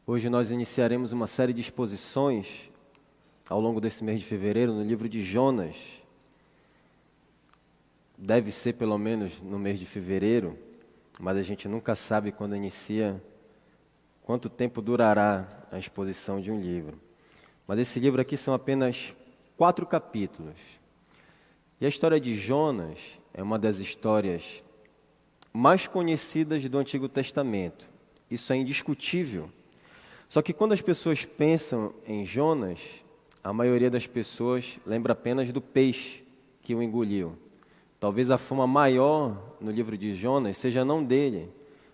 Hoje nós iniciaremos uma série de exposições ao longo desse mês de fevereiro no livro de Jonas. Deve ser pelo menos no mês de fevereiro, mas a gente nunca sabe quando inicia quanto tempo durará a exposição de um livro. Mas esse livro aqui são apenas 4 capítulos. E a história de Jonas é uma das histórias mais conhecidas do Antigo Testamento. Isso é indiscutível. Só que quando as pessoas pensam em Jonas, a maioria das pessoas lembra apenas do peixe que o engoliu. Talvez a fama maior no livro de Jonas seja não dele,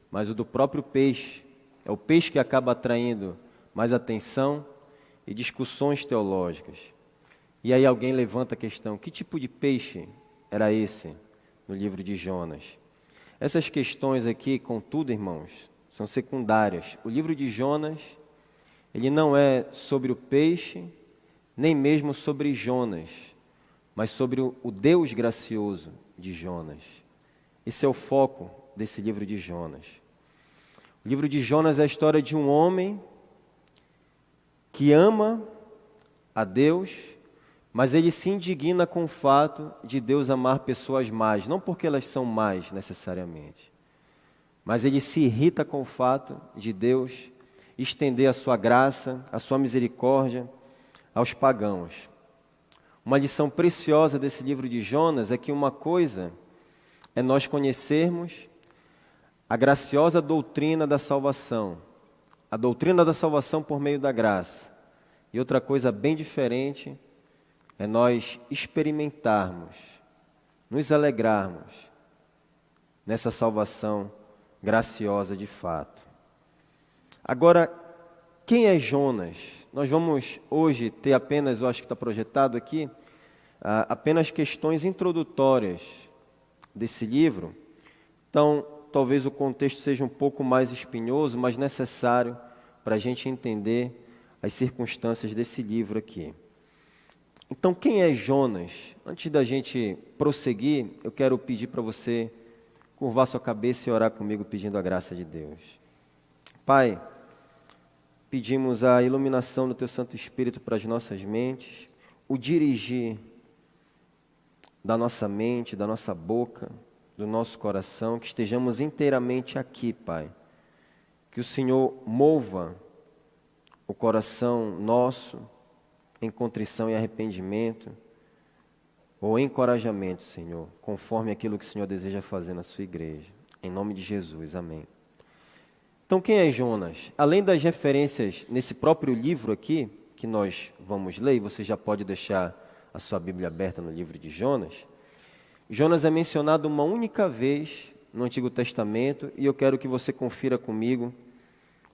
mas o do próprio peixe. É o peixe que acaba atraindo mais atenção e discussões teológicas. E aí alguém levanta a questão: que tipo de peixe era esse no livro de Jonas? Essas questões aqui, contudo, irmãos, são secundárias. O livro de Jonas, ele não é sobre o peixe, nem mesmo sobre Jonas, mas sobre o Deus gracioso de Jonas. Esse é o foco desse livro de Jonas. O livro de Jonas é a história de um homem que ama a Deus, mas ele se indigna com o fato de Deus amar pessoas más, não porque elas são más necessariamente, mas ele se irrita com o fato de Deus estender a sua graça, a sua misericórdia aos pagãos. Uma lição preciosa desse livro de Jonas é que uma coisa é nós conhecermos a graciosa doutrina da salvação, a doutrina da salvação por meio da graça. E outra coisa bem diferente é nós experimentarmos, nos alegrarmos nessa salvação graciosa de fato. Agora, quem é Jonas? Nós vamos hoje ter apenas, eu acho que está projetado aqui, apenas questões introdutórias desse livro. Então, talvez o contexto seja um pouco mais espinhoso, mas necessário para a gente entender as circunstâncias desse livro aqui. Então, quem é Jonas? Antes da gente prosseguir, eu quero pedir para você curvar sua cabeça e orar comigo pedindo a graça de Deus. Pai, pedimos a iluminação do Teu Santo Espírito para as nossas mentes, o dirigir da nossa mente, da nossa boca, do nosso coração, que estejamos inteiramente aqui, Pai. Que o Senhor mova o coração nosso em contrição e arrependimento, ou encorajamento, Senhor, conforme aquilo que o Senhor deseja fazer na sua igreja. Em nome de Jesus, amém. Então, quem é Jonas? Além das referências nesse próprio livro aqui, que nós vamos ler, e você já pode deixar a sua Bíblia aberta no livro de Jonas, Jonas é mencionado uma única vez no Antigo Testamento, e eu quero que você confira comigo,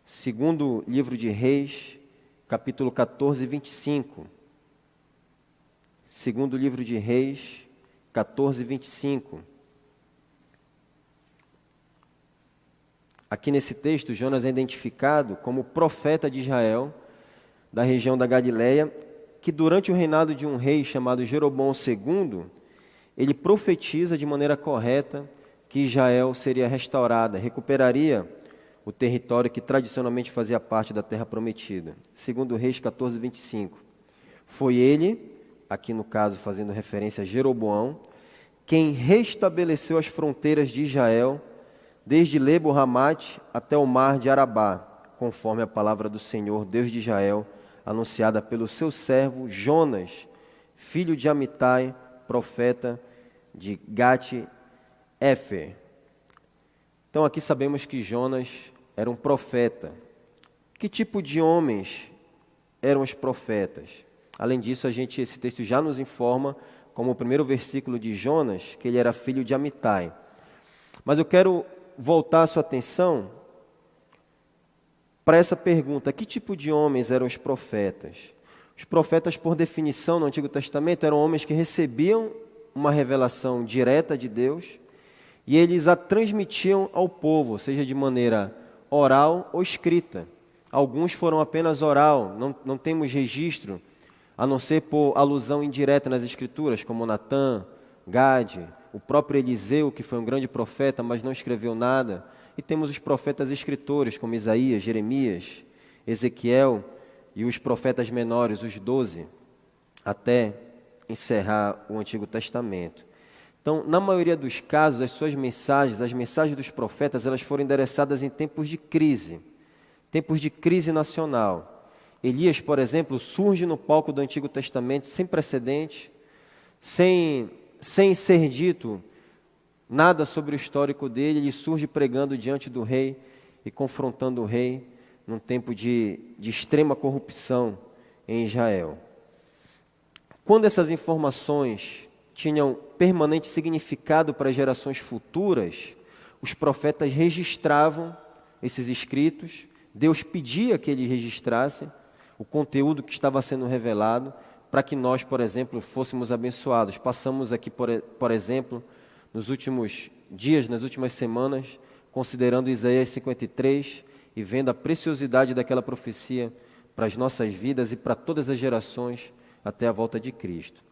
segundo livro de Reis, capítulo 14, 25. Segundo livro de Reis, 14, 25. Aqui nesse texto, Jonas é identificado como profeta de Israel, da região da Galileia, que durante o reinado de um rei chamado Jeroboão II, ele profetiza de maneira correta que Israel seria restaurada, recuperaria o território que tradicionalmente fazia parte da terra prometida. Segundo Reis 14, 25. Foi ele, aqui no caso fazendo referência a Jeroboão, quem restabeleceu as fronteiras de Israel, desde Lebo-Ramate até o mar de Arabá, conforme a palavra do Senhor, Deus de Israel, anunciada pelo seu servo Jonas, filho de Amitai, profeta de Gate-Éfer. Então aqui sabemos que Jonas era um profeta. Que tipo de homens eram os profetas? Além disso, esse texto já nos informa, como o primeiro versículo de Jonas, que ele era filho de Amitai. Mas eu quero voltar a sua atenção para essa pergunta: que tipo de homens eram os profetas? Os profetas, por definição, no Antigo Testamento, eram homens que recebiam uma revelação direta de Deus e eles a transmitiam ao povo, seja de maneira oral ou escrita. Alguns foram apenas oral, não temos registro, a não ser por alusão indireta nas Escrituras, como Natã, Gade, o próprio Eliseu, que foi um grande profeta, mas não escreveu nada. E temos os profetas escritores, como Isaías, Jeremias, Ezequiel e os profetas menores, os 12, até encerrar o Antigo Testamento. Então, na maioria dos casos, as suas mensagens, as mensagens dos profetas, elas foram endereçadas em tempos de crise nacional. Elias, por exemplo, surge no palco do Antigo Testamento sem precedente, sem ser dito nada sobre o histórico dele, ele surge pregando diante do rei e confrontando o rei num tempo de extrema corrupção em Israel. Quando essas informações tinham permanente significado para gerações futuras, os profetas registravam esses escritos, Deus pedia que eles registrassem o conteúdo que estava sendo revelado, para que nós, por exemplo, fôssemos abençoados. Passamos aqui, por exemplo, nos últimos dias, nas últimas semanas, considerando Isaías 53 e vendo a preciosidade daquela profecia para as nossas vidas e para todas as gerações até a volta de Cristo.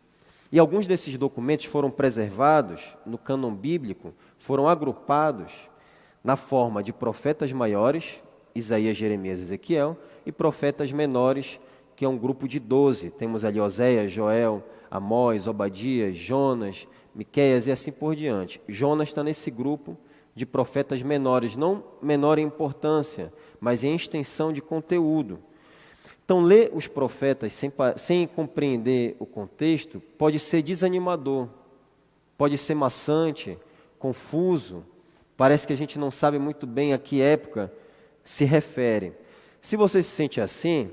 E alguns desses documentos foram preservados no cânon bíblico, foram agrupados na forma de profetas maiores, Isaías, Jeremias e Ezequiel, e profetas menores, que é um grupo de 12. Temos ali Oséias, Joel, Amós, Obadias, Jonas, Miqueias e assim por diante. Jonas está nesse grupo de profetas menores, não menor em importância, mas em extensão de conteúdo. Então, ler os profetas sem compreender o contexto pode ser desanimador, pode ser maçante, confuso, parece que a gente não sabe muito bem a que época se refere. Se você se sente assim,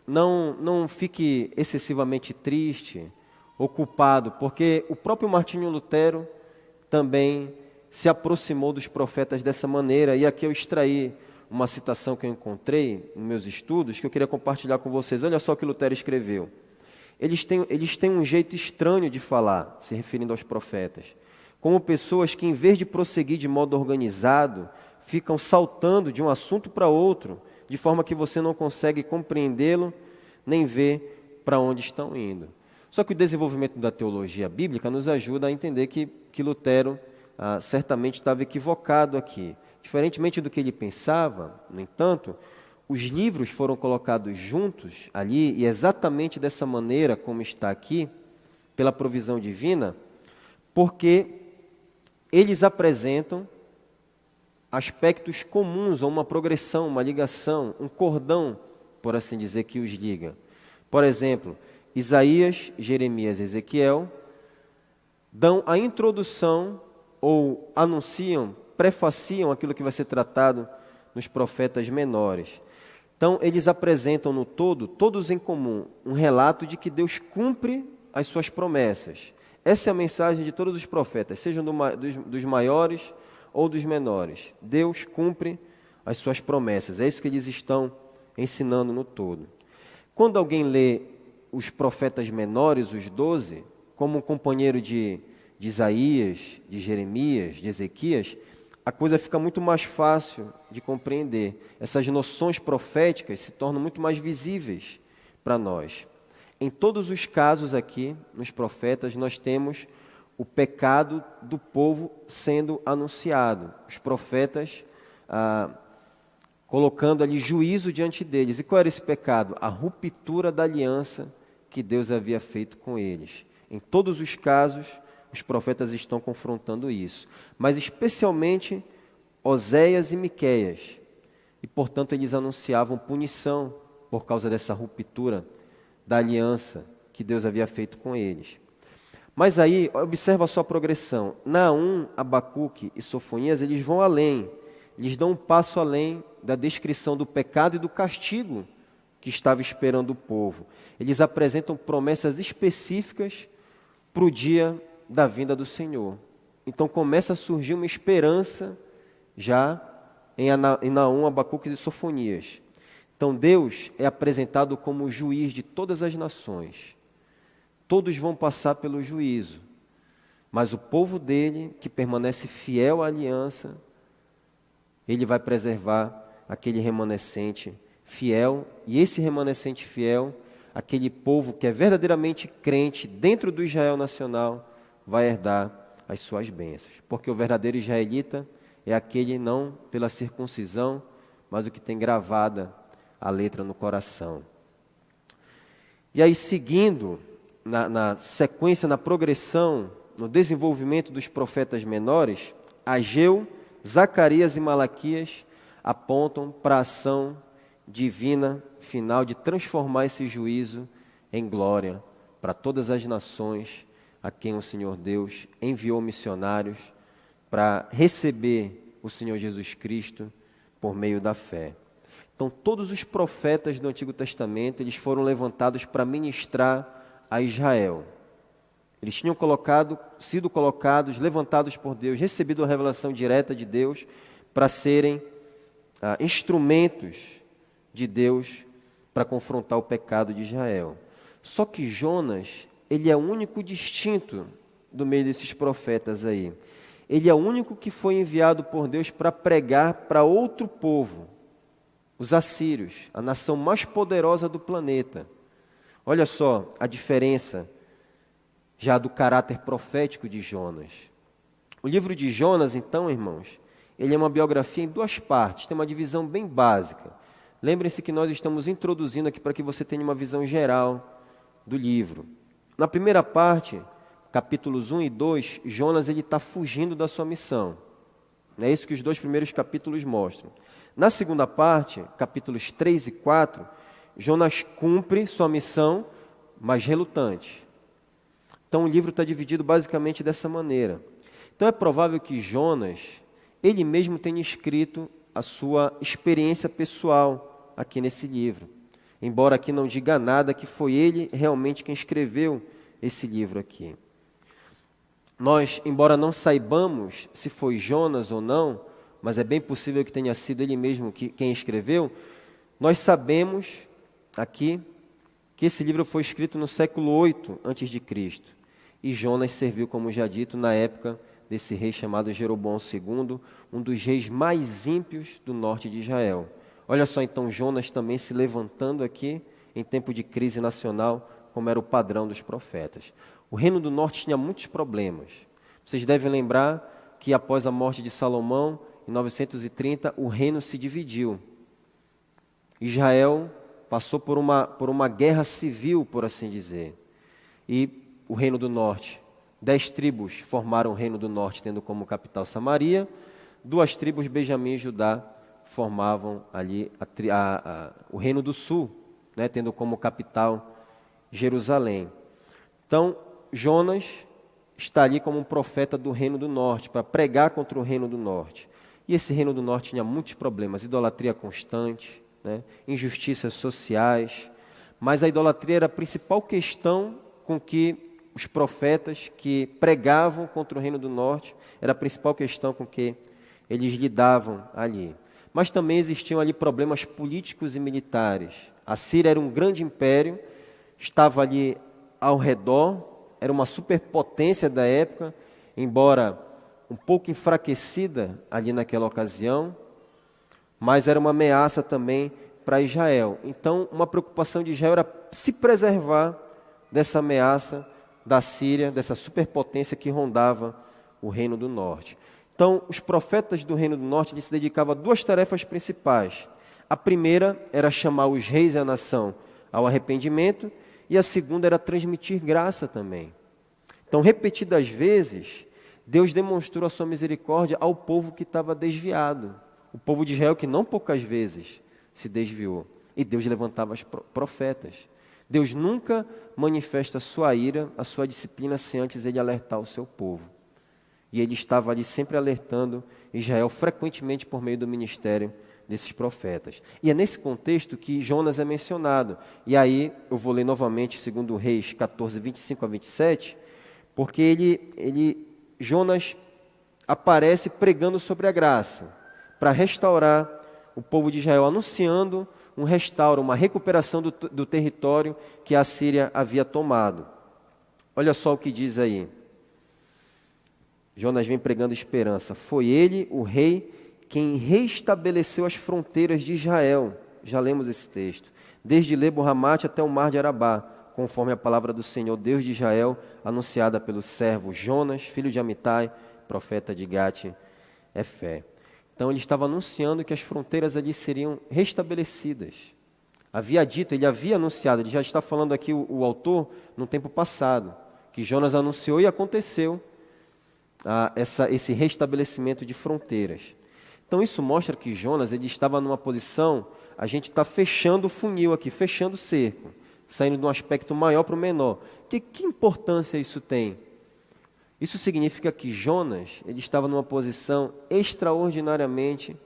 não fique excessivamente triste ou culpado, porque o próprio Martinho Lutero também se aproximou dos profetas dessa maneira, e aqui eu extraí uma citação que eu encontrei nos meus estudos, que eu queria compartilhar com vocês. Olha só o que Lutero escreveu. Eles têm um jeito estranho de falar, se referindo aos profetas, como pessoas que, em vez de prosseguir de modo organizado, ficam saltando de um assunto para outro, de forma que você não consegue compreendê-lo, nem ver para onde estão indo. Só que o desenvolvimento da teologia bíblica nos ajuda a entender que Lutero certamente estava equivocado aqui. Diferentemente do que ele pensava, no entanto, os livros foram colocados juntos ali, e exatamente dessa maneira como está aqui, pela provisão divina, porque eles apresentam aspectos comuns, ou uma progressão, uma ligação, um cordão, por assim dizer, que os liga. Por exemplo, Isaías, Jeremias e Ezequiel dão a introdução ou anunciam, prefaciam aquilo que vai ser tratado nos profetas menores. Então, eles apresentam no todo, todos em comum, um relato de que Deus cumpre as suas promessas. Essa é a mensagem de todos os profetas, sejam dos maiores ou dos menores. Deus cumpre as suas promessas. É isso que eles estão ensinando no todo. Quando alguém lê os profetas menores, os 12, como um companheiro de Isaías, de Jeremias, de Ezequias, a coisa fica muito mais fácil de compreender. Essas noções proféticas se tornam muito mais visíveis para nós. Em todos os casos aqui, nos profetas, nós temos o pecado do povo sendo anunciado. Os profetas colocando ali juízo diante deles. E qual era esse pecado? A ruptura da aliança que Deus havia feito com eles. Em todos os casos, os profetas estão confrontando isso. Mas especialmente Oséias e Miqueias. E, portanto, eles anunciavam punição por causa dessa ruptura da aliança que Deus havia feito com eles. Mas aí, observa a sua progressão. Naum, Abacuque e Sofonias, eles vão além. Eles dão um passo além da descrição do pecado e do castigo que estava esperando o povo. Eles apresentam promessas específicas para o dia da vinda do Senhor. Então começa a surgir uma esperança já em Naum, Abacuque e Sofonias. Então Deus é apresentado como o juiz de todas as nações. Todos vão passar pelo juízo, mas o povo dele, que permanece fiel à aliança, ele vai preservar aquele remanescente fiel, e esse remanescente fiel, aquele povo que é verdadeiramente crente dentro do Israel nacional, vai herdar as suas bênçãos. Porque o verdadeiro israelita é aquele não pela circuncisão, mas o que tem gravada a letra no coração. E aí, seguindo na sequência, na progressão, no desenvolvimento dos profetas menores, Ageu, Zacarias e Malaquias apontam para a ação divina final de transformar esse juízo em glória para todas as nações a quem o Senhor Deus enviou missionários para receber o Senhor Jesus Cristo por meio da fé. Então, todos os profetas do Antigo Testamento, eles foram levantados para ministrar a Israel. Eles tinham sido colocados, levantados por Deus, recebido a revelação direta de Deus para serem instrumentos de Deus para confrontar o pecado de Israel. Só que Jonas, ele é o único distinto do meio desses profetas aí. Ele é o único que foi enviado por Deus para pregar para outro povo, os assírios, a nação mais poderosa do planeta. Olha só a diferença já do caráter profético de Jonas. O livro de Jonas, então, irmãos, ele é uma biografia em duas partes, tem uma divisão bem básica. Lembrem-se que nós estamos introduzindo aqui para que você tenha uma visão geral do livro. Na primeira parte, capítulos 1 e 2, Jonas está fugindo da sua missão. É isso que os dois primeiros capítulos mostram. Na segunda parte, capítulos 3 e 4, Jonas cumpre sua missão, mas relutante. Então o livro está dividido basicamente dessa maneira. Então é provável que Jonas, ele mesmo tenha escrito a sua experiência pessoal aqui nesse livro. Embora aqui não diga nada que foi ele realmente quem escreveu esse livro aqui. Nós, embora não saibamos se foi Jonas ou não, mas é bem possível que tenha sido ele mesmo quem escreveu, nós sabemos aqui que esse livro foi escrito no século 8 a.C. E Jonas serviu, como já dito, na época desse rei chamado Jeroboão II, um dos reis mais ímpios do norte de Israel. Olha só então Jonas também se levantando aqui em tempo de crise nacional, como era o padrão dos profetas. O reino do norte tinha muitos problemas. Vocês devem lembrar que após a morte de Salomão, em 930, o reino se dividiu. Israel passou por uma guerra civil, por assim dizer. E o reino do norte, 10 tribos formaram o reino do norte, tendo como capital Samaria. 2 tribos, Benjamim e Judá, formavam ali o reino do sul, né, tendo como capital Jerusalém. Então, Jonas está ali como um profeta do reino do norte, para pregar contra o reino do norte. E esse reino do norte tinha muitos problemas, idolatria constante, né, injustiças sociais, mas a idolatria era a principal questão com que os profetas que pregavam contra o reino do norte, era a principal questão com que eles lidavam ali. Mas também existiam ali problemas políticos e militares. A Síria era um grande império, estava ali ao redor, era uma superpotência da época, embora um pouco enfraquecida ali naquela ocasião, mas era uma ameaça também para Israel. Então, uma preocupação de Israel era se preservar dessa ameaça da Síria, dessa superpotência que rondava o reino do norte. Então, os profetas do reino do norte eles se dedicavam a 2 tarefas principais. A primeira era chamar os reis e a nação ao arrependimento, e a segunda era transmitir graça também. Então, repetidas vezes, Deus demonstrou a sua misericórdia ao povo que estava desviado. O povo de Israel que não poucas vezes se desviou. E Deus levantava os profetas. Deus nunca manifesta a sua ira, a sua disciplina, sem antes ele alertar o seu povo. E ele estava ali sempre alertando Israel, frequentemente por meio do ministério desses profetas. E é nesse contexto que Jonas é mencionado. E aí eu vou ler novamente 2 Reis 14, 25 a 27, porque Jonas aparece pregando sobre a graça, para restaurar o povo de Israel, anunciando um restauro, uma recuperação do território que a Síria havia tomado. Olha só o que diz aí. Jonas vem pregando esperança. Foi ele, o rei, quem restabeleceu as fronteiras de Israel. Já lemos esse texto. Desde Lebo-Ramate até o mar de Arabá, conforme a palavra do Senhor, Deus de Israel, anunciada pelo servo Jonas, filho de Amitai, profeta de Gate-Efé. Então ele estava anunciando que as fronteiras ali seriam restabelecidas. havia dito, ele havia anunciado, ele já está falando aqui o autor no tempo passado, que Jonas anunciou e aconteceu esse restabelecimento de fronteiras. Então isso mostra que Jonas ele estava numa posição, a gente está fechando o funil aqui, fechando o cerco, saindo de um aspecto maior para o menor. Que importância isso tem? Isso significa que Jonas ele estava numa posição extraordinariamente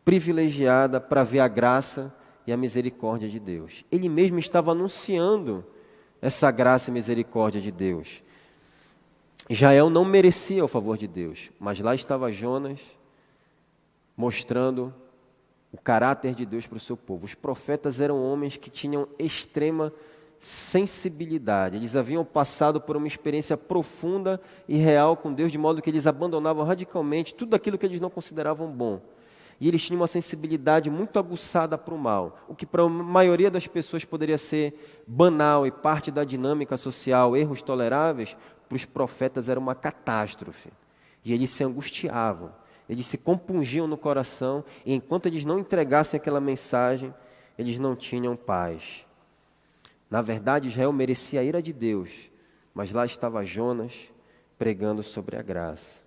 privilegiada para ver a graça e a misericórdia de Deus. Ele mesmo estava anunciando essa graça e misericórdia de Deus. Israel não merecia o favor de Deus, mas lá estava Jonas mostrando o caráter de Deus para o seu povo. Os profetas eram homens que tinham extrema sensibilidade. Eles haviam passado por uma experiência profunda e real com Deus, de modo que eles abandonavam radicalmente tudo aquilo que eles não consideravam bom. E eles tinham uma sensibilidade muito aguçada para o mal, o que para a maioria das pessoas poderia ser banal e parte da dinâmica social, erros toleráveis, para os profetas era uma catástrofe. E eles se angustiavam, eles se compungiam no coração, e enquanto eles não entregassem aquela mensagem, eles não tinham paz. Na verdade, Israel merecia a ira de Deus, mas lá estava Jonas pregando sobre a graça.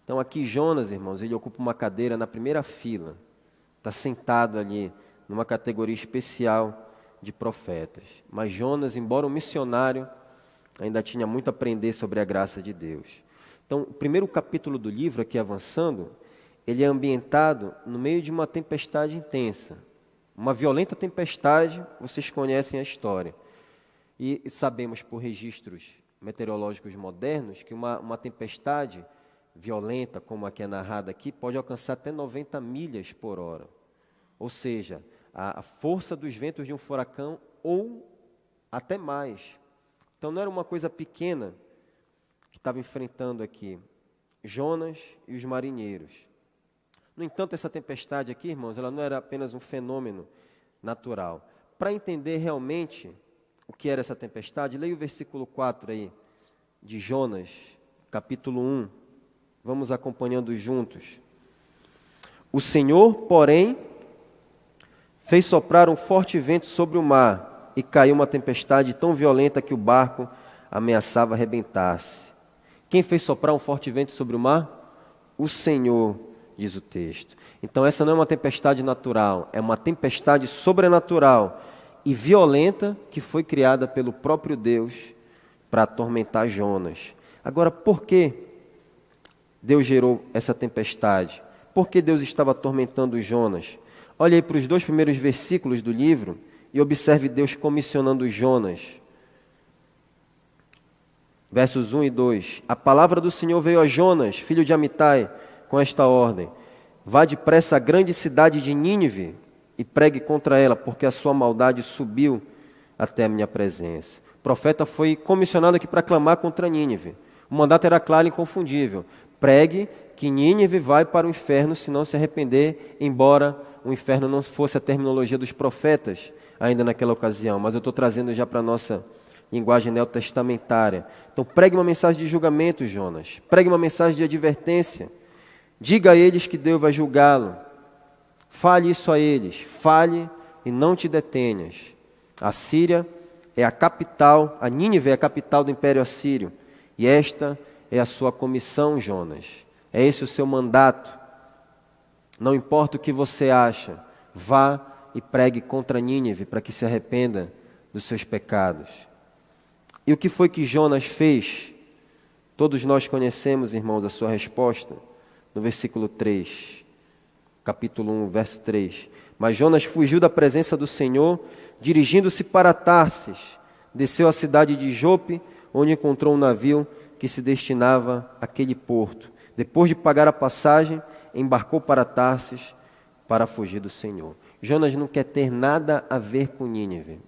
Então aqui Jonas, irmãos, ele ocupa uma cadeira na primeira fila, está sentado ali numa categoria especial de profetas. Mas Jonas, embora um missionário, ainda tinha muito a aprender sobre a graça de Deus. Então, o primeiro capítulo do livro, aqui avançando, ele é ambientado no meio de uma tempestade intensa. Uma violenta tempestade, vocês conhecem a história. E sabemos por registros meteorológicos modernos que uma tempestade violenta, como a que é narrada aqui, pode alcançar até 90 milhas por hora. Ou seja, a força dos ventos de um furacão ou até mais. Então não era uma coisa pequena que estava enfrentando aqui Jonas e os marinheiros. No entanto, essa tempestade aqui, irmãos, ela não era apenas um fenômeno natural. Para entender realmente o que era essa tempestade, leia o versículo 4 aí, de Jonas, capítulo 1. Vamos acompanhando juntos. O Senhor, porém, fez soprar um forte vento sobre o mar, e caiu uma tempestade tão violenta que o barco ameaçava arrebentar-se. Quem fez soprar um forte vento sobre o mar? O Senhor, diz o texto. Então essa não é uma tempestade natural, é uma tempestade sobrenatural e violenta que foi criada pelo próprio Deus para atormentar Jonas. Agora, por que Deus gerou essa tempestade? Por que Deus estava atormentando Jonas? Olhe aí para os 2 primeiros versículos do livro e observe Deus comissionando Jonas. Versos 1 e 2. A palavra do Senhor veio a Jonas, filho de Amitai, com esta ordem: vá depressa à grande cidade de Nínive e pregue contra ela, porque a sua maldade subiu até a minha presença. O profeta foi comissionado aqui para clamar contra Nínive. O mandato era claro e inconfundível: pregue que Nínive vai para o inferno se não se arrepender, embora o inferno não fosse a terminologia dos profetas ainda naquela ocasião, mas eu estou trazendo já para a nossa linguagem neotestamentária. Então pregue uma mensagem de julgamento, Jonas. Pregue uma mensagem de advertência. Diga a eles que Deus vai julgá-lo. Fale isso a eles. Fale e não te detenhas. A Síria é a capital, a Nínive é a capital do Império Assírio. E esta é a sua comissão, Jonas. É esse o seu mandato. Não importa o que você acha, vá e pregue contra Nínive para que se arrependa dos seus pecados. E o que foi que Jonas fez? Todos nós conhecemos, irmãos, a sua resposta. No versículo 3, capítulo 1, verso 3. Mas Jonas fugiu da presença do Senhor, dirigindo-se para Tarsis. Desceu à cidade de Jope, onde encontrou um navio que se destinava àquele porto. Depois de pagar a passagem, embarcou para Tarsis para fugir do Senhor. Jonas não quer ter nada a ver com Nínive.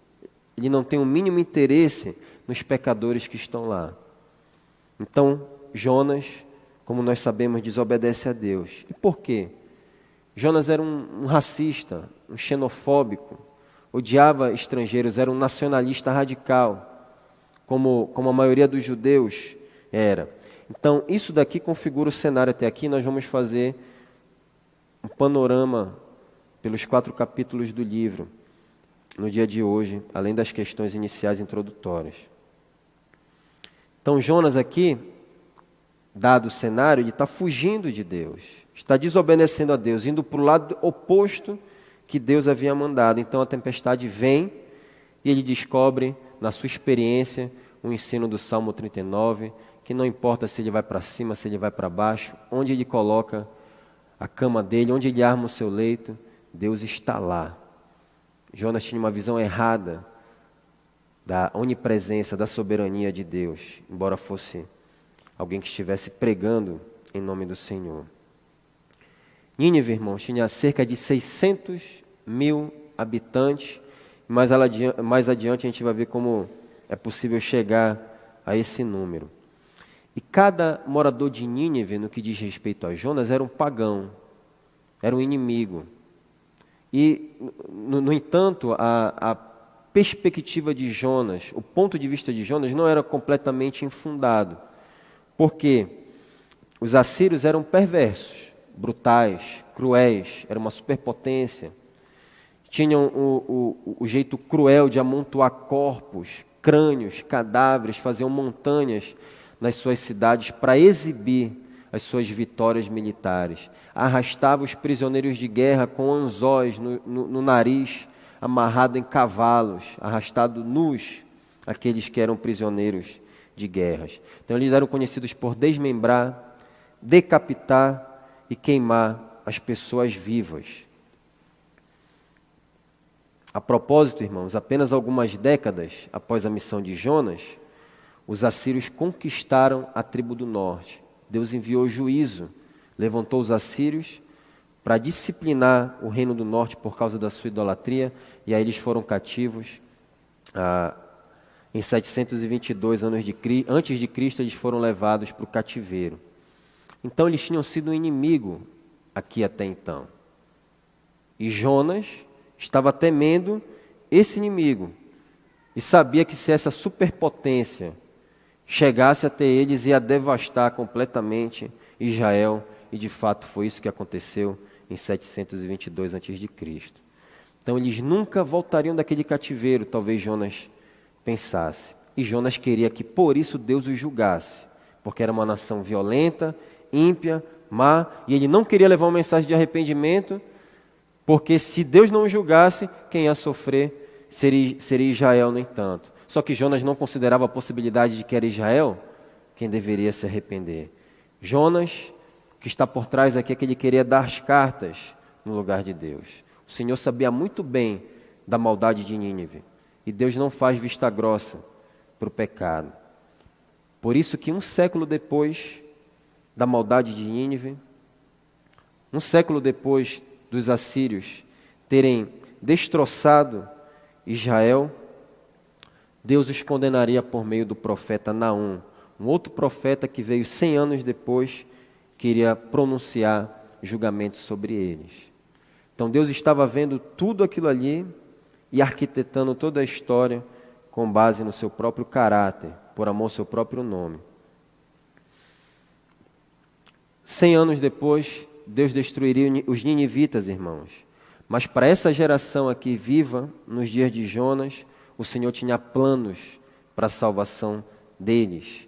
Ele não tem o mínimo interesse nos pecadores que estão lá. Então, Jonas, como nós sabemos, desobedece a Deus. E por quê? Jonas era um racista, um xenofóbico, odiava estrangeiros, era um nacionalista radical, como a maioria dos judeus era. Então, isso daqui configura o cenário até aqui. Nós vamos fazer um panorama pelos 4 capítulos do livro. no dia de hoje, além das questões iniciais introdutórias. Então, Jonas aqui, dado o cenário, ele está fugindo de Deus, está desobedecendo a Deus, indo para o lado oposto que Deus havia mandado. Então, a tempestade vem e ele descobre, na sua experiência, o ensino do Salmo 39, que não importa se ele vai para cima, se ele vai para baixo, onde ele coloca a cama dele, onde ele arma o seu leito, Deus está lá. Jonas tinha uma visão errada da onipresença, da soberania de Deus, embora fosse alguém que estivesse pregando em nome do Senhor. Nínive, irmãos, tinha cerca de 600 mil habitantes. Mais adiante a gente vai ver como é possível chegar a esse número. E cada morador de Nínive, no que diz respeito a Jonas, era um pagão, era um inimigo. E, no entanto, a perspectiva de Jonas, o ponto de vista de Jonas não era completamente infundado. Porque os assírios eram perversos, brutais, cruéis, era uma superpotência. Tinham o jeito cruel de amontoar corpos, crânios, cadáveres, faziam montanhas nas suas cidades para exibir as suas vitórias militares. Arrastava os prisioneiros de guerra com anzóis no nariz, amarrado em cavalos, arrastado nus, aqueles que eram prisioneiros de guerras. Então eles eram conhecidos por desmembrar, decapitar e queimar as pessoas vivas. A propósito, irmãos, apenas algumas décadas após a missão de Jonas, os assírios conquistaram a tribo do norte. Deus enviou juízo, levantou os assírios para disciplinar o reino do norte por causa da sua idolatria, e aí eles foram cativos. Em 722 antes de Cristo, eles foram levados para o cativeiro. Então, eles tinham sido um inimigo aqui até então. E Jonas estava temendo esse inimigo e sabia que se essa superpotência chegasse até eles, ia devastar completamente Israel, e de fato foi isso que aconteceu em 722 a.C. Então eles nunca voltariam daquele cativeiro, talvez Jonas pensasse. E Jonas queria que por isso Deus os julgasse, porque era uma nação violenta, ímpia, má, e ele não queria levar uma mensagem de arrependimento, porque se Deus não o julgasse, quem ia sofrer seria Israel, no entanto. Só que Jonas não considerava a possibilidade de que era Israel quem deveria se arrepender. Jonas, que está por trás aqui, é que ele queria dar as cartas no lugar de Deus. O Senhor sabia muito bem da maldade de Nínive, e Deus não faz vista grossa para o pecado. Por isso que 1 século depois da maldade de Nínive, 1 século depois dos assírios terem destroçado Israel, Deus os condenaria por meio do profeta Naum, um outro profeta que veio 100 anos depois, que iria pronunciar julgamento sobre eles. Então Deus estava vendo tudo aquilo ali e arquitetando toda a história com base no seu próprio caráter, por amor ao seu próprio nome. 100 anos depois, Deus destruiria os ninivitas, irmãos. Mas para essa geração aqui viva, nos dias de Jonas, o Senhor tinha planos para a salvação deles.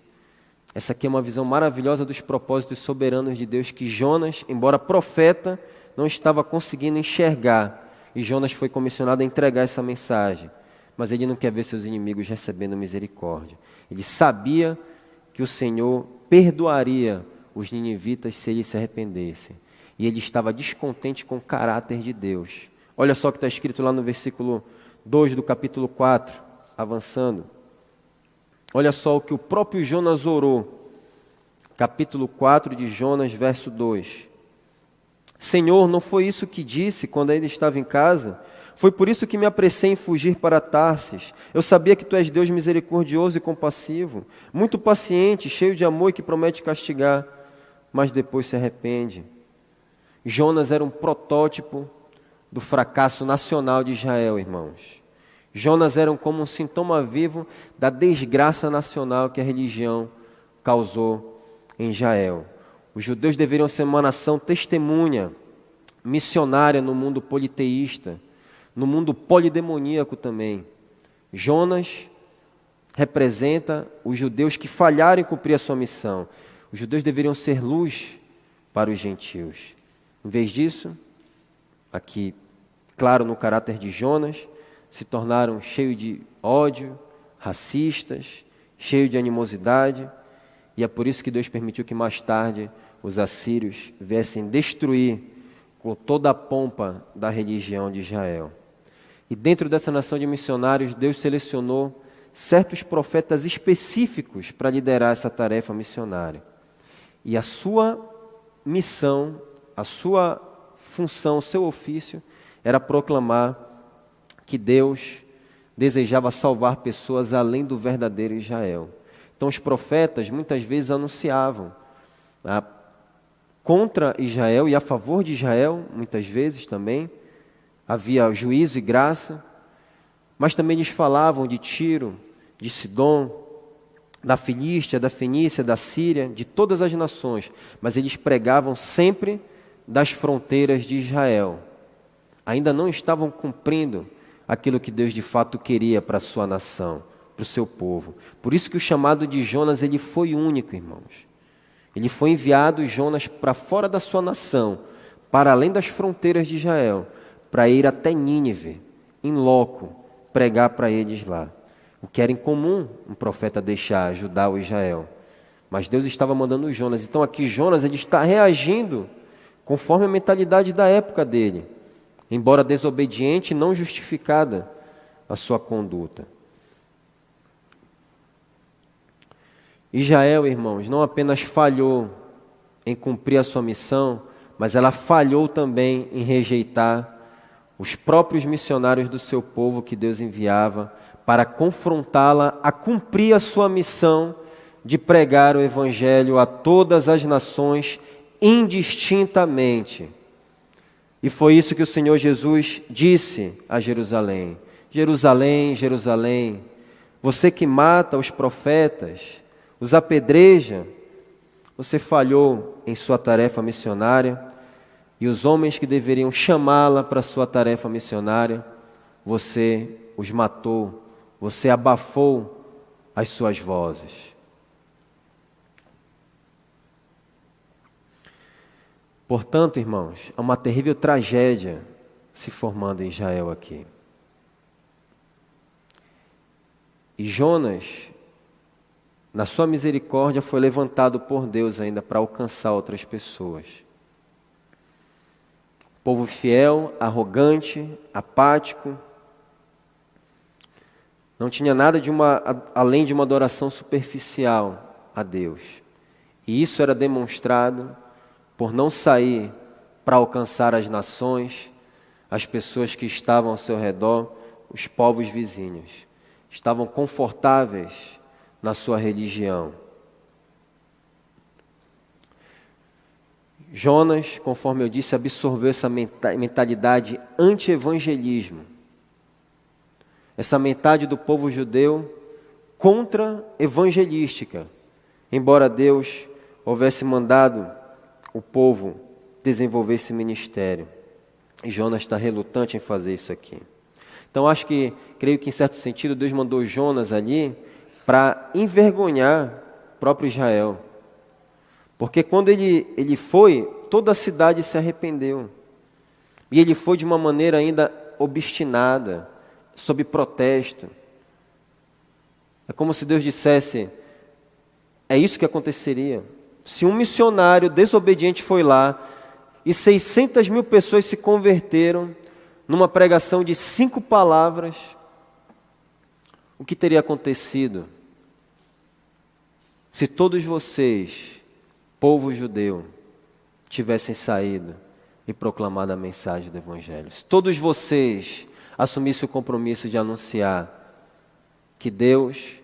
Essa aqui é uma visão maravilhosa dos propósitos soberanos de Deus, que Jonas, embora profeta, não estava conseguindo enxergar. E Jonas foi comissionado a entregar essa mensagem. Mas ele não quer ver seus inimigos recebendo misericórdia. Ele sabia que o Senhor perdoaria os ninivitas se eles se arrependessem. E ele estava descontente com o caráter de Deus. Olha só o que está escrito lá no versículo 2 do capítulo 4, avançando. Olha só o que o próprio Jonas orou. Capítulo 4 de Jonas, verso 2. Senhor, não foi isso que disse quando ainda estava em casa? Foi por isso que me apressei em fugir para Tarsis. Eu sabia que tu és Deus misericordioso e compassivo, muito paciente, cheio de amor e que promete castigar, mas depois se arrepende. Jonas era um protótipo do fracasso nacional de Israel, irmãos. Jonas era como um sintoma vivo da desgraça nacional que a religião causou em Israel. Os judeus deveriam ser uma nação testemunha, missionária no mundo politeísta, no mundo polidemoníaco também. Jonas representa os judeus que falharam em cumprir a sua missão. Os judeus deveriam ser luz para os gentios. Em vez disso, aqui, claro, no caráter de Jonas, se tornaram cheios de ódio, racistas, cheios de animosidade, e é por isso que Deus permitiu que mais tarde os assírios viessem destruir com toda a pompa da religião de Israel. E dentro dessa nação de missionários, Deus selecionou certos profetas específicos para liderar essa tarefa missionária. E a sua missão, a sua função, o seu ofício, era proclamar que Deus desejava salvar pessoas além do verdadeiro Israel. Então os profetas muitas vezes anunciavam contra Israel e a favor de Israel, muitas vezes também. Havia juízo e graça, mas também eles falavam de Tiro, de Sidom, da Filístia, da Fenícia, da Síria, de todas as nações, mas eles pregavam sempre das fronteiras de Israel. Ainda não estavam cumprindo aquilo que Deus de fato queria para a sua nação, para o seu povo. Por isso que o chamado de Jonas ele foi único, irmãos. Ele foi enviado, Jonas, para fora da sua nação, para além das fronteiras de Israel, para ir até Nínive, em loco, pregar para eles lá. O que era incomum um profeta deixar Judá ou Israel. Mas Deus estava mandando Jonas. Então aqui Jonas ele está reagindo conforme a mentalidade da época dele, embora desobediente e não justificada a sua conduta. Israel, irmãos, não apenas falhou em cumprir a sua missão, mas ela falhou também em rejeitar os próprios missionários do seu povo que Deus enviava para confrontá-la a cumprir a sua missão de pregar o Evangelho a todas as nações indistintamente. E foi isso que o Senhor Jesus disse a Jerusalém: Jerusalém, Jerusalém, você que mata os profetas, os apedreja, você falhou em sua tarefa missionária, e os homens que deveriam chamá-la para a sua tarefa missionária, você os matou, você abafou as suas vozes. Portanto, irmãos, há uma terrível tragédia se formando em Israel aqui. E Jonas, na sua misericórdia, foi levantado por Deus ainda para alcançar outras pessoas. Povo fiel, arrogante, apático, não tinha nada além de uma adoração superficial a Deus. E isso era demonstrado por não sair para alcançar as nações, as pessoas que estavam ao seu redor, os povos vizinhos. Estavam confortáveis na sua religião. Jonas, conforme eu disse, absorveu essa mentalidade anti-evangelismo. Essa mentalidade do povo judeu contra-evangelística. Embora Deus houvesse mandado o povo desenvolver esse ministério. E Jonas está relutante em fazer isso aqui. Então, creio que em certo sentido, Deus mandou Jonas ali para envergonhar o próprio Israel. Porque quando ele foi, toda a cidade se arrependeu. E ele foi de uma maneira ainda obstinada, sob protesto. É como se Deus dissesse, é isso que aconteceria. Se um missionário desobediente foi lá e 600.000 pessoas se converteram numa pregação de 5 palavras, o que teria acontecido se todos vocês, povo judeu, tivessem saído e proclamado a mensagem do Evangelho? Se todos vocês assumissem o compromisso de anunciar que Deus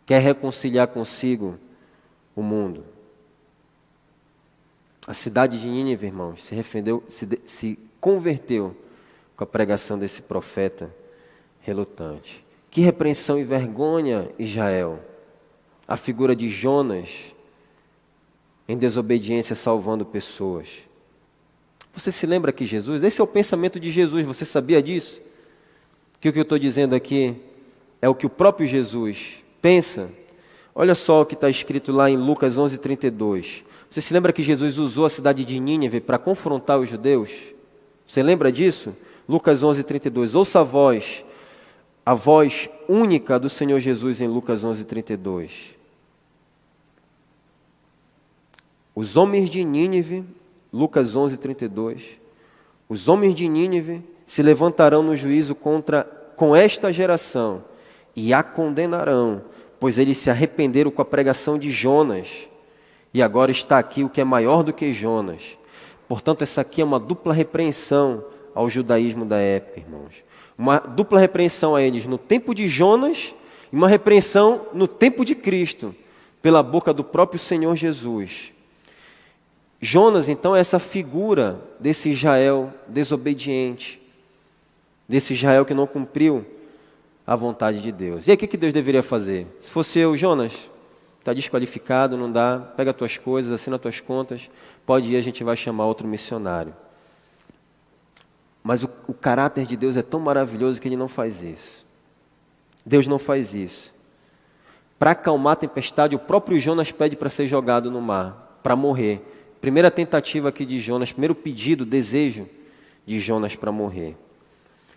quer reconciliar consigo o mundo. A cidade de Nínive, irmãos, se converteu com a pregação desse profeta relutante. Que repreensão e vergonha, Israel! A figura de Jonas em desobediência salvando pessoas. Você se lembra que Jesus, esse é o pensamento de Jesus, você sabia disso? Que o que eu estou dizendo aqui é o que o próprio Jesus pensa? Olha só o que está escrito lá em Lucas 11:32. Você se lembra que Jesus usou a cidade de Nínive para confrontar os judeus? Você lembra disso? Lucas 11:32. Ouça a voz única do Senhor Jesus em Lucas 11:32. Os homens de Nínive, Lucas 11:32. Os homens de Nínive se levantarão no juízo com esta geração e a condenarão, pois eles se arrependeram com a pregação de Jonas. E agora está aqui o que é maior do que Jonas. Portanto, essa aqui é uma dupla repreensão ao judaísmo da época, irmãos. Uma dupla repreensão a eles no tempo de Jonas e uma repreensão no tempo de Cristo, pela boca do próprio Senhor Jesus. Jonas, então, é essa figura desse Israel desobediente, desse Israel que não cumpriu a vontade de Deus. E aí, o que Deus deveria fazer? Se fosse eu, Jonas, está desqualificado, não dá, pega as tuas coisas, assina as tuas contas, pode ir, a gente vai chamar outro missionário. Mas o caráter de Deus é tão maravilhoso que Ele não faz isso. Deus não faz isso. Para acalmar a tempestade, o próprio Jonas pede para ser jogado no mar, para morrer. Primeira tentativa aqui de Jonas, primeiro pedido, desejo de Jonas para morrer.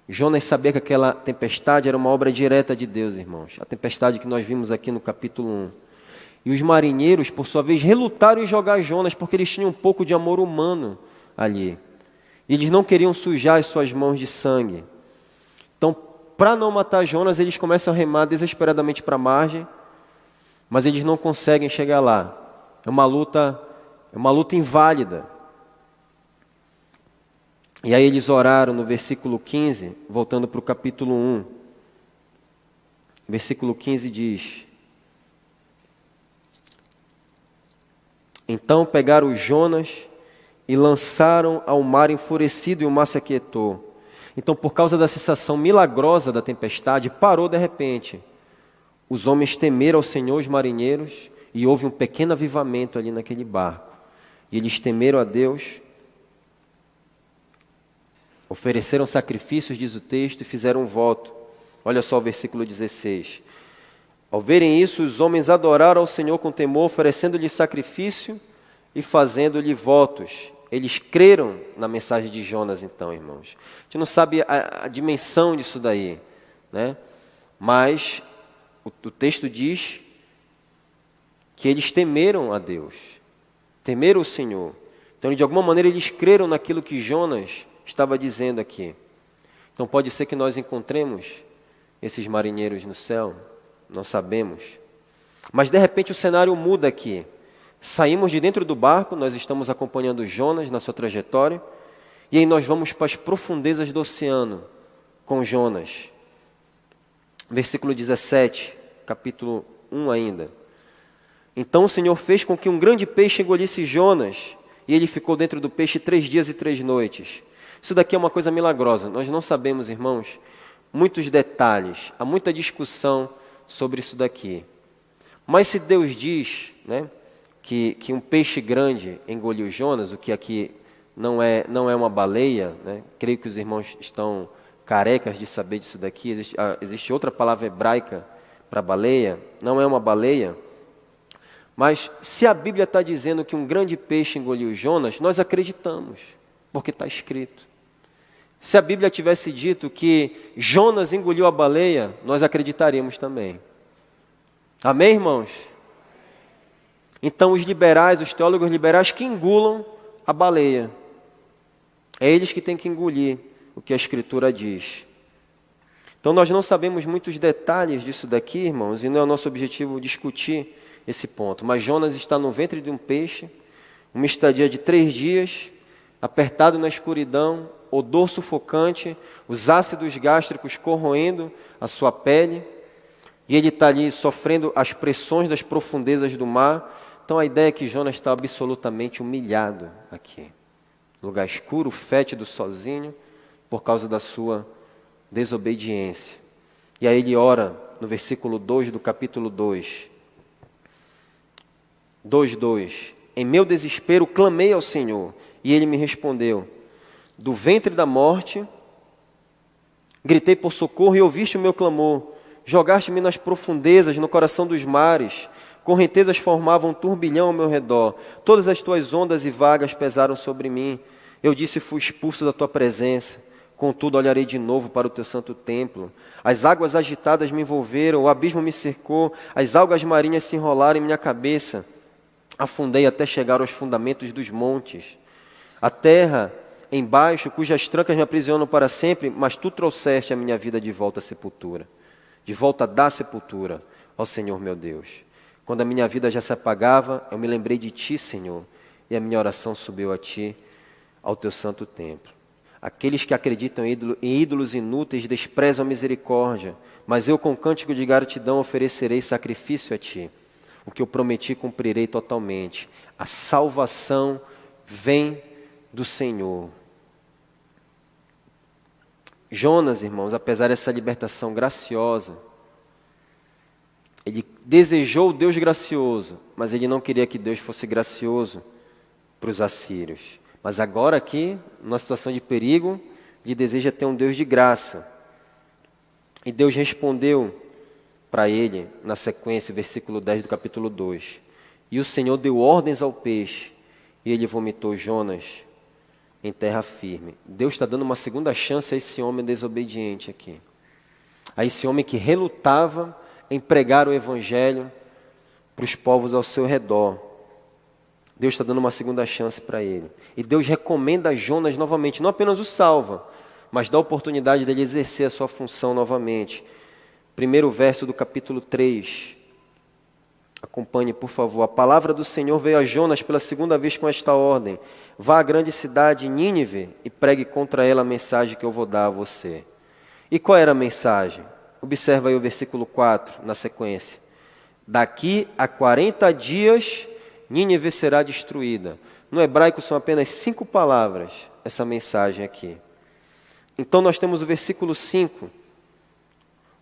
Jonas sabia que aquela tempestade era uma obra direta de Deus, irmãos. A tempestade que nós vimos aqui no capítulo 1. E os marinheiros, por sua vez, relutaram em jogar Jonas, porque eles tinham um pouco de amor humano ali. E eles não queriam sujar as suas mãos de sangue. Então, para não matar Jonas, eles começam a remar desesperadamente para a margem, mas eles não conseguem chegar lá. É uma luta inválida. E aí eles oraram no versículo 15, voltando para o capítulo 1. Versículo 15 diz: Então pegaram Jonas e lançaram ao mar enfurecido, e o mar se aquietou. Então, por causa da cessação milagrosa da tempestade, parou de repente. Os homens temeram ao Senhor, os marinheiros, e houve um pequeno avivamento ali naquele barco. E eles temeram a Deus, ofereceram sacrifícios, diz o texto, e fizeram um voto. Olha só o versículo 16. Ao verem isso, os homens adoraram ao Senhor com temor, oferecendo-lhe sacrifício e fazendo-lhe votos. Eles creram na mensagem de Jonas, então, irmãos. A gente não sabe a dimensão disso daí, né? Mas o texto diz que eles temeram a Deus, temeram o Senhor. Então, de alguma maneira, eles creram naquilo que Jonas estava dizendo aqui. Então, pode ser que nós encontremos esses marinheiros no céu, não sabemos. Mas, de repente, o cenário muda aqui. Saímos de dentro do barco, nós estamos acompanhando Jonas na sua trajetória, e aí nós vamos para as profundezas do oceano com Jonas. Versículo 17, capítulo 1 ainda. Então o Senhor fez com que um grande peixe engolisse Jonas, e ele ficou dentro do peixe 3 dias e 3 noites. Isso daqui é uma coisa milagrosa. Nós não sabemos, irmãos, muitos detalhes, há muita discussão sobre isso daqui. Mas se Deus diz, né, que um peixe grande engoliu Jonas, o que aqui não é uma baleia, né? Creio que os irmãos estão carecas de saber disso daqui. Existe outra palavra hebraica para baleia, não é uma baleia. Mas se a Bíblia está dizendo que um grande peixe engoliu Jonas, nós acreditamos, porque está escrito. Se a Bíblia tivesse dito que Jonas engoliu a baleia, nós acreditaríamos também. Amém, irmãos? Então os liberais, os teólogos liberais que engulam a baleia. É eles que têm que engolir o que a Escritura diz. Então nós não sabemos muitos detalhes disso daqui, irmãos, e não é o nosso objetivo discutir esse ponto. Mas Jonas está no ventre de um peixe, uma estadia de 3 dias, apertado na escuridão, odor sufocante, os ácidos gástricos corroendo a sua pele, e ele está ali sofrendo as pressões das profundezas do mar. Então a ideia é que Jonas está absolutamente humilhado aqui. Lugar escuro, fétido, sozinho, por causa da sua desobediência. E aí ele ora no versículo 2 do capítulo 2. 2:2. Em meu desespero clamei ao Senhor, e ele me respondeu. do ventre da morte, gritei por socorro e ouviste o meu clamor. Jogaste-me nas profundezas, no coração dos mares. Correntezas formavam um turbilhão ao meu redor. Todas as tuas ondas e vagas pesaram sobre mim. Eu disse, fui expulso da tua presença. Contudo, olharei de novo para o teu santo templo. As águas agitadas me envolveram, o abismo me cercou, as algas marinhas se enrolaram em minha cabeça. Afundei até chegar aos fundamentos dos montes. A terra embaixo, cujas trancas me aprisionam para sempre, mas tu trouxeste a minha vida de volta à sepultura. De volta da sepultura, ó Senhor meu Deus. Quando a minha vida já se apagava, eu me lembrei de ti, Senhor, e a minha oração subiu a ti, ao teu santo templo. Aqueles que acreditam em ídolos inúteis desprezam a misericórdia, mas eu com cântico de gratidão oferecerei sacrifício a ti. O que eu prometi cumprirei totalmente. A salvação vem do Senhor. Jonas, irmãos, apesar dessa libertação graciosa, ele desejou o Deus gracioso, mas ele não queria que Deus fosse gracioso para os assírios. Mas agora aqui, numa situação de perigo, ele deseja ter um Deus de graça. E Deus respondeu para ele, na sequência, versículo 10 do capítulo 2. E o Senhor deu ordens ao peixe, e ele vomitou Jonas em terra firme. Deus está dando uma segunda chance a esse homem desobediente aqui. A esse homem que relutava em pregar o evangelho para os povos ao seu redor. Deus está dando uma segunda chance para ele. E Deus recomenda a Jonas novamente, não apenas o salva, mas dá a oportunidade dele exercer a sua função novamente. Primeiro verso do capítulo 3. Acompanhe, por favor. A palavra do Senhor veio a Jonas pela segunda vez com esta ordem. Vá à grande cidade Nínive e pregue contra ela a mensagem que eu vou dar a você. E qual era a mensagem? Observa aí o versículo 4 na sequência. Daqui a 40 dias, Nínive será destruída. No hebraico são apenas 5 palavras essa mensagem aqui. Então nós temos o versículo 5,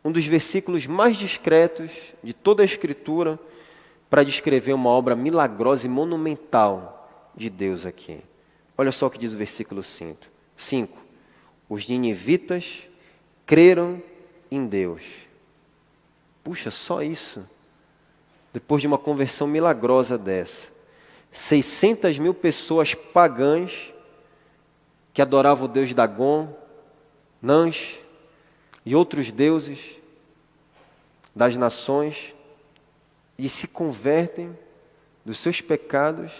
um dos versículos mais discretos de toda a Escritura, para descrever uma obra milagrosa e monumental de Deus aqui. Olha só o que diz o versículo 5. Os ninivitas creram em Deus. Puxa, só isso. Depois de uma conversão milagrosa dessa. 600.000 pessoas pagãs que adoravam o deus Dagon, Nans e outros deuses das nações, e se convertem dos seus pecados,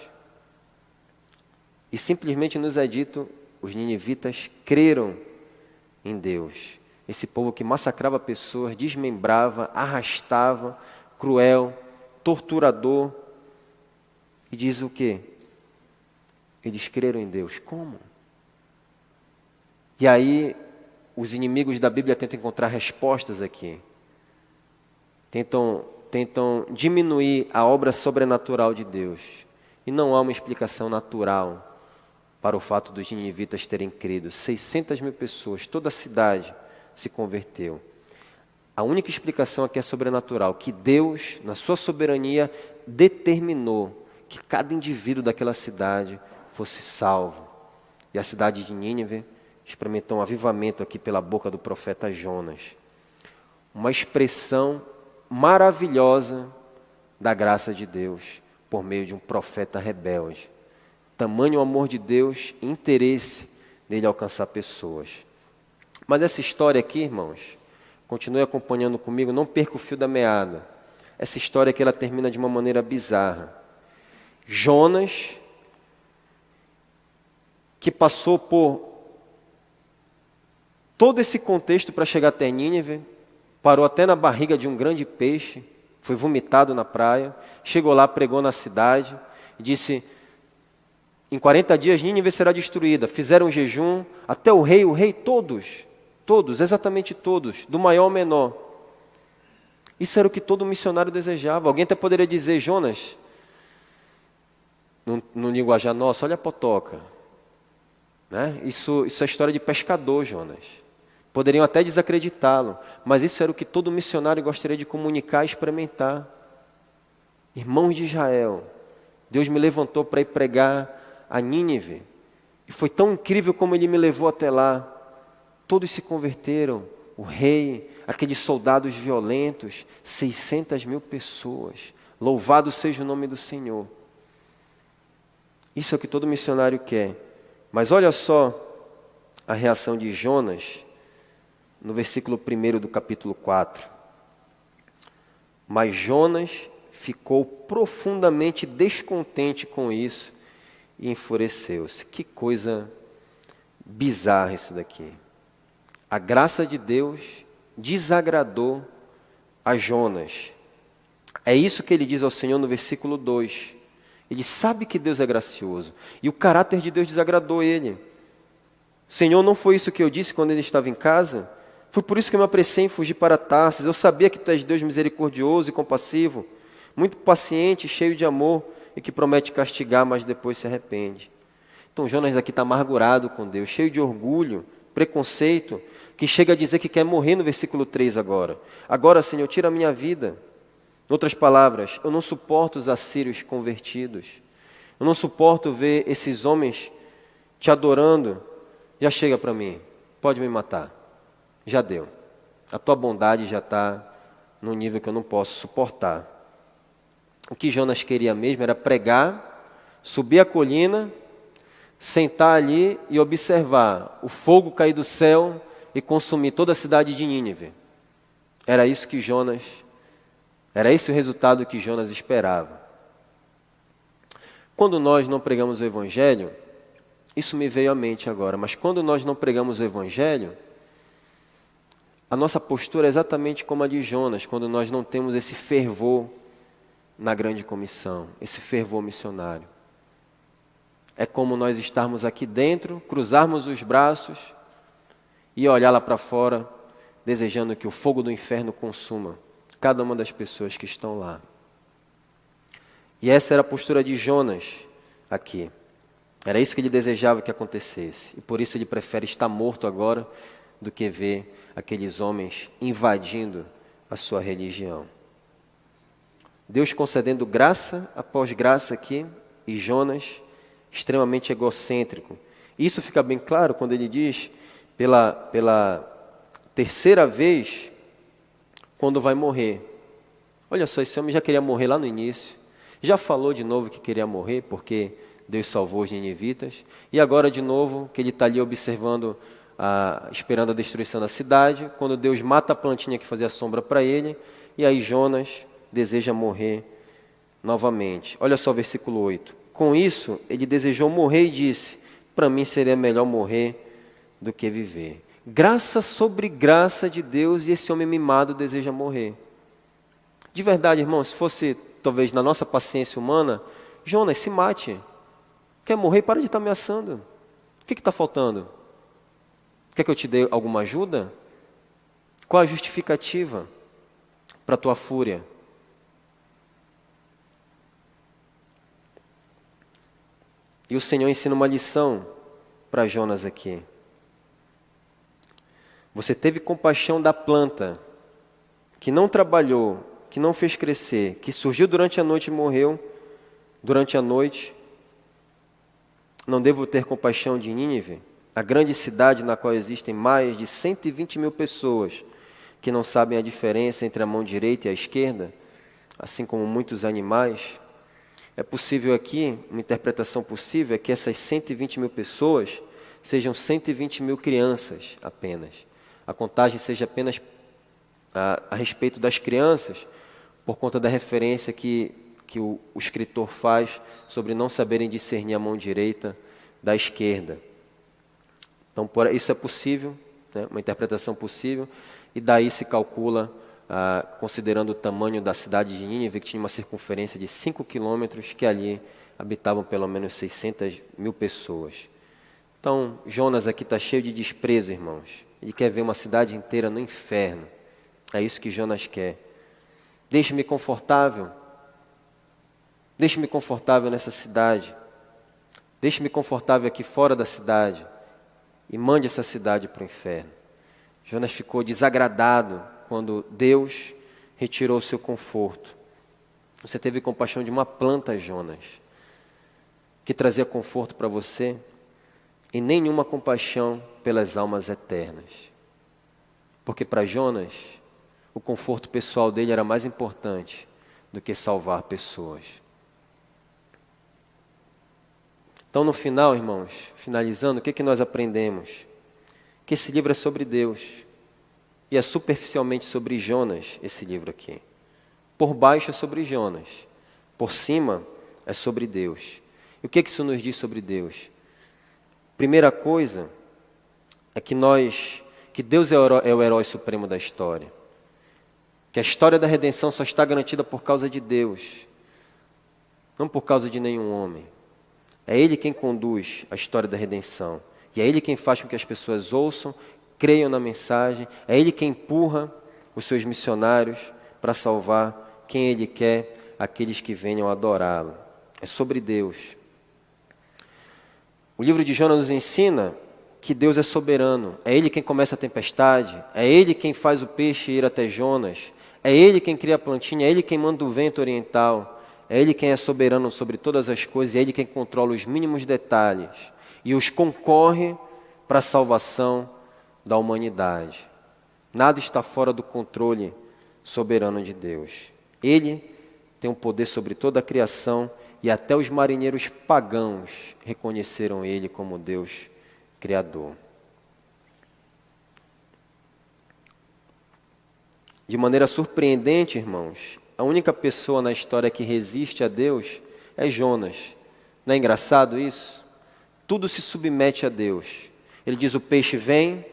e simplesmente nos é dito, os ninivitas creram em Deus. Esse povo que massacrava pessoas, desmembrava, arrastava, cruel, torturador, e diz o quê? Eles creram em Deus. Como? E aí, os inimigos da Bíblia tentam encontrar respostas aqui. Tentam diminuir a obra sobrenatural de Deus. E não há uma explicação natural para o fato dos ninivitas terem crido. 600.000 pessoas, toda a cidade se converteu. A única explicação aqui é sobrenatural, que Deus, na sua soberania, determinou que cada indivíduo daquela cidade fosse salvo. E a cidade de Nínive experimentou um avivamento aqui pela boca do profeta Jonas. Uma expressão maravilhosa da graça de Deus por meio de um profeta rebelde. Tamanho amor de Deus e interesse dele alcançar pessoas. Mas essa história aqui, irmãos, continue acompanhando comigo, não perca o fio da meada. Essa história aqui ela termina de uma maneira bizarra. Jonas, que passou por todo esse contexto para chegar até Nínive, parou até na barriga de um grande peixe, foi vomitado na praia, chegou lá, pregou na cidade, e disse, em 40 dias Nínive será destruída. Fizeram um jejum, até o rei, todos, exatamente todos, do maior ao menor. Isso era o que todo missionário desejava. Alguém até poderia dizer, Jonas, no linguajar nosso, olha a potoca. Né? Isso é história de pescador, Jonas. Poderiam até desacreditá-lo, mas isso era o que todo missionário gostaria de comunicar e experimentar. Irmãos de Israel, Deus me levantou para ir pregar a Nínive, E foi tão incrível como ele me levou até lá. Todos se converteram, o rei, aqueles soldados violentos, 600.000 pessoas. Louvado seja o nome do Senhor. Isso é o que todo missionário quer. Mas olha só a reação de Jonas no versículo 1 do capítulo 4. Mas Jonas ficou profundamente descontente com isso e enfureceu-se. Que coisa bizarra isso daqui. A graça de Deus desagradou a Jonas. É isso que ele diz ao Senhor no versículo 2. Ele sabe que Deus é gracioso. E o caráter de Deus desagradou ele. Senhor, não foi isso que eu disse quando ele estava em casa? Foi por isso que eu me apressei em fugir para Tarsis. Eu sabia que tu és Deus misericordioso e compassivo, muito paciente, cheio de amor, e que promete castigar, mas depois se arrepende. Então Jonas aqui está amargurado com Deus, cheio de orgulho, preconceito, que chega a dizer que quer morrer no versículo 3 agora. Agora, Senhor, tira a minha vida. Em outras palavras, eu não suporto os assírios convertidos. Eu não suporto ver esses homens te adorando. Já chega para mim, pode me matar. Já deu. A tua bondade já está num nível que eu não posso suportar. O que Jonas queria mesmo era pregar, subir a colina, sentar ali e observar o fogo cair do céu e consumir toda a cidade de Nínive. Era esse o resultado que Jonas esperava. Quando nós não pregamos o Evangelho, isso me veio à mente agora, mas quando nós não pregamos o Evangelho, a nossa postura é exatamente como a de Jonas, quando nós não temos esse fervor na grande comissão, esse fervor missionário. É como nós estarmos aqui dentro, cruzarmos os braços e olhar lá para fora, desejando que o fogo do inferno consuma cada uma das pessoas que estão lá. E essa era a postura de Jonas aqui. Era isso que ele desejava que acontecesse. E por isso ele prefere estar morto agora do que ver aqueles homens invadindo a sua religião. Deus concedendo graça após graça aqui, e Jonas extremamente egocêntrico. Isso fica bem claro quando ele diz, pela terceira vez, quando vai morrer. Olha só, esse homem já queria morrer lá no início, já falou de novo que queria morrer, porque Deus salvou os ninivitas, e agora de novo, que ele está ali observando, esperando a destruição da cidade, quando Deus mata a plantinha que fazia sombra para ele, e aí Jonas deseja morrer novamente. Olha só o versículo 8. Com isso, ele desejou morrer e disse, para mim seria melhor morrer do que viver. Graça sobre graça de Deus, e esse homem mimado deseja morrer. De verdade, irmão, se fosse talvez na nossa paciência humana, Jonas, se mate. Quer morrer? Para de estar ameaçando. O que está faltando? Quer que eu te dê alguma ajuda? Qual a justificativa para a tua fúria? E o Senhor ensina uma lição para Jonas aqui. Você teve compaixão da planta, que não trabalhou, que não fez crescer, que surgiu durante a noite e morreu durante a noite. Não devo ter compaixão de Nínive, a grande cidade na qual existem mais de 120.000 pessoas que não sabem a diferença entre a mão direita e a esquerda, assim como muitos animais. É possível aqui, uma interpretação possível é que essas 120.000 pessoas sejam 120.000 crianças apenas. A contagem seja apenas a respeito das crianças, por conta da referência que o escritor faz sobre não saberem discernir a mão direita da esquerda. Então, isso é possível, né, uma interpretação possível, e daí se calcula, considerando o tamanho da cidade de Nínive, que tinha uma circunferência de 5 quilômetros, que ali habitavam pelo menos 600.000 pessoas. Então, Jonas aqui está cheio de desprezo, irmãos. Ele quer ver uma cidade inteira no inferno. É isso que Jonas quer. Deixe-me confortável. Deixe-me confortável nessa cidade. Deixe-me confortável aqui fora da cidade. E mande essa cidade para o inferno. Jonas ficou desagradado quando Deus retirou o seu conforto. Você teve compaixão de uma planta, Jonas, que trazia conforto para você. e nenhuma compaixão pelas almas eternas. Porque para Jonas, o conforto pessoal dele era mais importante do que salvar pessoas. Então, no final, irmãos, finalizando, o que nós aprendemos? Que esse livro é sobre Deus. E é superficialmente sobre Jonas, esse livro aqui. Por baixo é sobre Jonas. Por cima é sobre Deus. E o que isso nos diz sobre Deus? Primeira coisa é que Deus é o herói supremo da história. Que a história da redenção só está garantida por causa de Deus. Não por causa de nenhum homem. É Ele quem conduz a história da redenção. E é Ele quem faz com que as pessoas ouçam, creiam na mensagem. É Ele quem empurra os seus missionários para salvar quem Ele quer, aqueles que venham adorá-lo. É sobre Deus. O livro de Jonas nos ensina que Deus é soberano. É Ele quem começa a tempestade. É Ele quem faz o peixe ir até Jonas. É Ele quem cria a plantinha. É Ele quem manda o vento oriental. É Ele quem é soberano sobre todas as coisas, é Ele quem controla os mínimos detalhes e os concorre para a salvação da humanidade. Nada está fora do controle soberano de Deus. Ele tem o poder sobre toda a criação e até os marinheiros pagãos reconheceram Ele como Deus Criador. De maneira surpreendente, irmãos, a única pessoa na história que resiste a Deus é Jonas. Não é engraçado isso? Tudo se submete a Deus. Ele diz o peixe vem,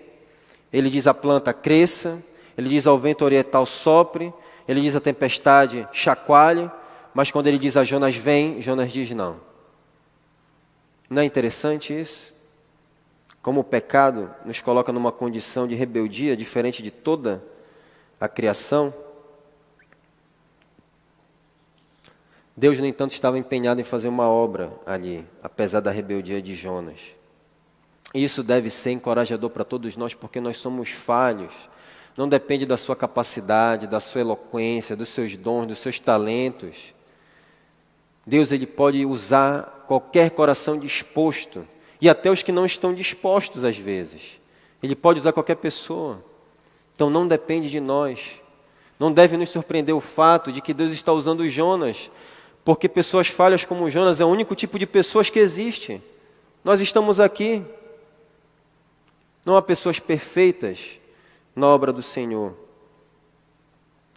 ele diz a planta cresça, ele diz ao vento oriental sopre, ele diz a tempestade chacoalhe, mas quando ele diz a Jonas vem, Jonas diz não. Não é interessante isso? Como o pecado nos coloca numa condição de rebeldia diferente de toda a criação. Deus, no entanto, estava empenhado em fazer uma obra ali, apesar da rebeldia de Jonas. E isso deve ser encorajador para todos nós, porque nós somos falhos. Não depende da sua capacidade, da sua eloquência, dos seus dons, dos seus talentos. Deus, Ele pode usar qualquer coração disposto, e até os que não estão dispostos às vezes. Ele pode usar qualquer pessoa. Então não depende de nós. Não deve nos surpreender o fato de que Deus está usando Jonas, porque pessoas falhas como Jonas é o único tipo de pessoas que existe. Nós estamos aqui. Não há pessoas perfeitas na obra do Senhor.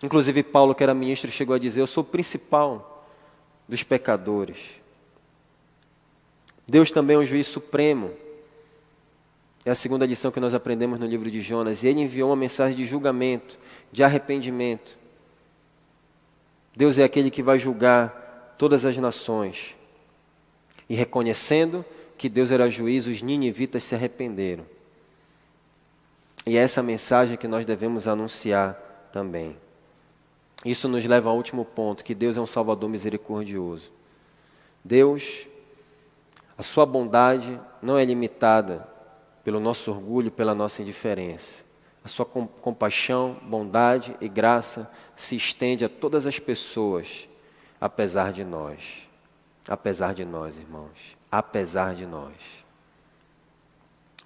Inclusive Paulo, que era ministro, chegou a dizer: eu sou o principal dos pecadores. Deus também é um juiz supremo. É a segunda lição que nós aprendemos no livro de Jonas. E Ele enviou uma mensagem de julgamento, de arrependimento. Deus é aquele que vai julgar todas as nações. E reconhecendo que Deus era juiz, os ninivitas se arrependeram. E é essa mensagem que nós devemos anunciar também. Isso nos leva ao último ponto, que Deus é um Salvador misericordioso. Deus, a sua bondade não é limitada pelo nosso orgulho, pela nossa indiferença. A sua compaixão, bondade e graça se estende a todas as pessoas, apesar de nós. Apesar de nós, irmãos. Apesar de nós.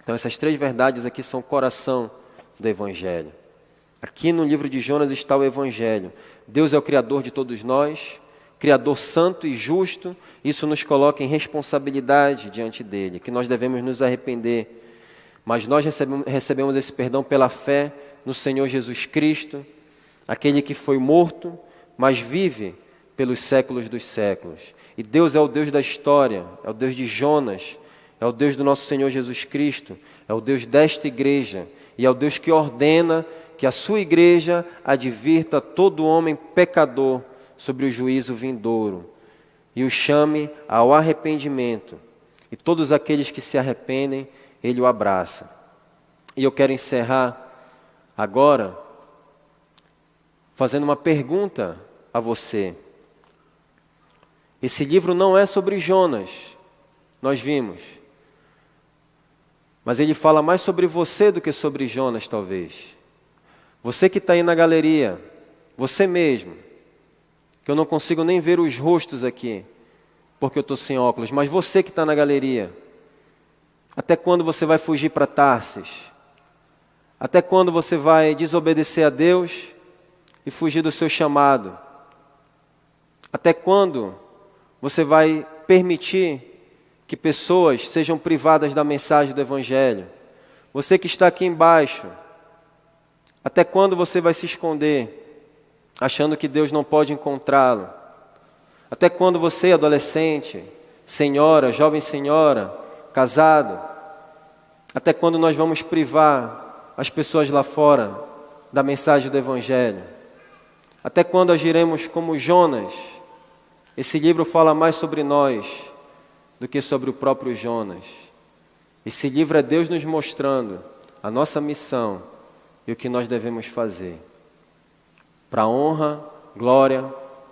Então essas três verdades aqui são o coração do Evangelho. Aqui no livro de Jonas está o Evangelho. Deus é o Criador de todos nós, Criador santo e justo. Isso nos coloca em responsabilidade diante dEle, que nós devemos nos arrepender. Mas nós recebemos esse perdão pela fé no Senhor Jesus Cristo, aquele que foi morto, mas vive pelos séculos dos séculos. E Deus é o Deus da história, é o Deus de Jonas, é o Deus do nosso Senhor Jesus Cristo, é o Deus desta igreja, e é o Deus que ordena que a sua igreja advirta todo homem pecador sobre o juízo vindouro, e o chame ao arrependimento. E todos aqueles que se arrependem, Ele o abraça. E eu quero encerrar agora fazendo uma pergunta a você. Esse livro não é sobre Jonas, nós vimos. Mas ele fala mais sobre você do que sobre Jonas, talvez. Você que está aí na galeria, você mesmo, que eu não consigo nem ver os rostos aqui, porque eu estou sem óculos, mas você que está na galeria, Até quando você vai fugir para Tarsis? Até quando você vai desobedecer a Deus e fugir do seu chamado? Até quando você vai permitir que pessoas sejam privadas da mensagem do Evangelho? Você que está aqui embaixo, até quando você vai se esconder, achando que Deus não pode encontrá-lo? Até quando você, adolescente, senhora, jovem senhora, casado, até quando nós vamos privar as pessoas lá fora da mensagem do Evangelho? Até quando agiremos como Jonas? Esse livro fala mais sobre nós do que sobre o próprio Jonas. Esse livro é Deus nos mostrando a nossa missão e o que nós devemos fazer, para a honra, glória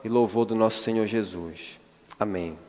e louvor do nosso Senhor Jesus. Amém.